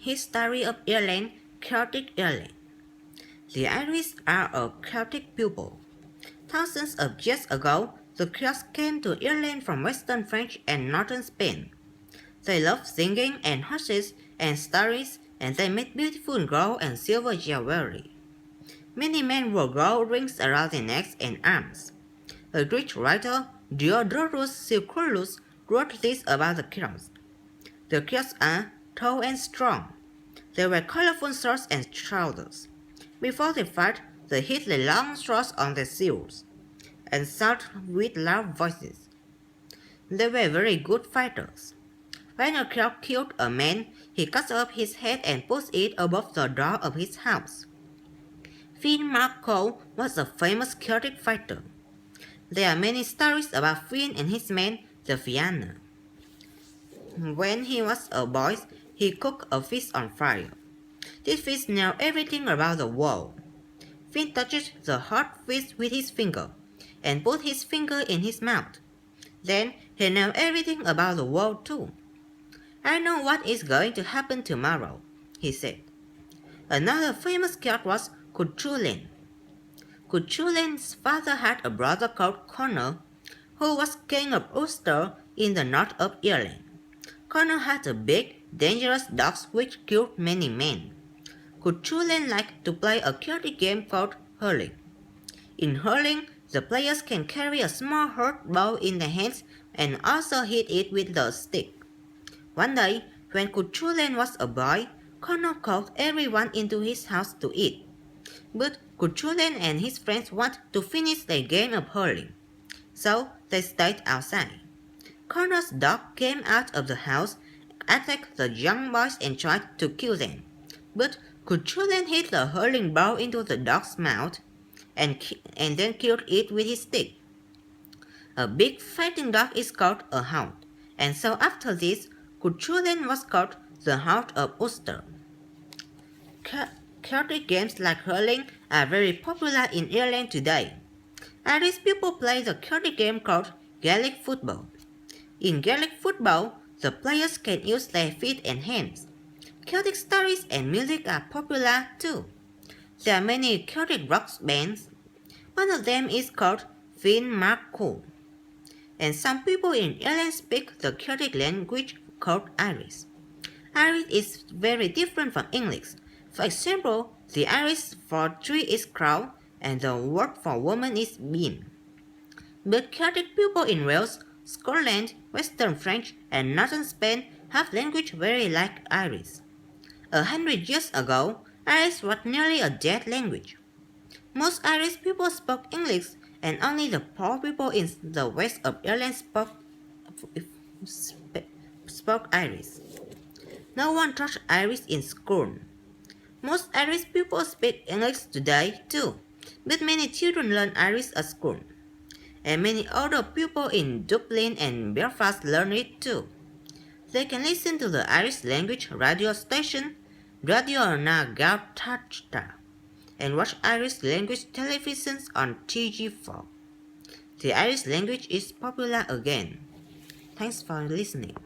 History of Ireland, Celtic Ireland. The Irish are a Celtic people. Thousands of years ago, the Celts came to Ireland from western France and northern Spain. They loved singing and horses and stories, and they made beautiful gold and silver jewelry. Many men wore gold rings around their necks and arms. A Greek writer, Diodorus Siculus, wrote this about the Celts. The Celts are tall and strong. They wear colorful swords and trousers. Before they fight, they hit the long swords on their shields and shout with loud voices. They were very good fighters. When a Celt killed a man, he cut off his head and put it above the door of his house. Finn Mac Coll was a famous Celtic fighter. There are many stories about Finn and his men, the Fianna. When he was a boy, he cooked a fish on fire. This fish knew everything about the world. Finn touched the hot fish with his finger and put his finger in his mouth. Then he knew everything about the world too. I know what is going to happen tomorrow, he said. Another famous Celt was Cuchulainn. Cuchulainn's father had a brother called Conor, who was king of Ulster in the north of Ireland. Conor had a big, dangerous dog which killed many men. Cuchulainn liked to play a Celtic game called hurling. In hurling, the players can carry a small hurt ball in their hands and also hit it with the stick. One day, when Cuchulainn was a boy, Conor called everyone into his house to eat. But Cuchulainn and his friends wanted to finish their game of hurling, so they stayed outside. Conor's dog came out of the house, attacked the young boys and tried to kill them. But Cuchulainn hit the hurling ball into the dog's mouth and then killed it with his stick. A big fighting dog is called a hound, and so after this, Cuchulainn was called the Hound of Ulster. Celtic games like hurling are very popular in Ireland today. Irish people play the Celtic game called Gaelic football. In Gaelic football, the players can use their feet and hands. Celtic stories and music are popular too. There are many Celtic rock bands. One of them is called Finn Mac Coll. And some people in Ireland speak the Celtic language called Irish. Irish is very different from English. For example, the Irish for tree is crow and the word for woman is bean. But Celtic people in Wales, Scotland, Western French, and Northern Spain have language very like Irish. 100 years ago, Irish was nearly a dead language. Most Irish people spoke English, and only the poor people in the west of Ireland spoke Irish. No one taught Irish in school. Most Irish people speak English today too, but many children learn Irish at school. And many older people in Dublin and Belfast learn it too. They can listen to the Irish language radio station, Radio na Gaeltachta, and watch Irish language televisions on TG4. The Irish language is popular again. Thanks for listening.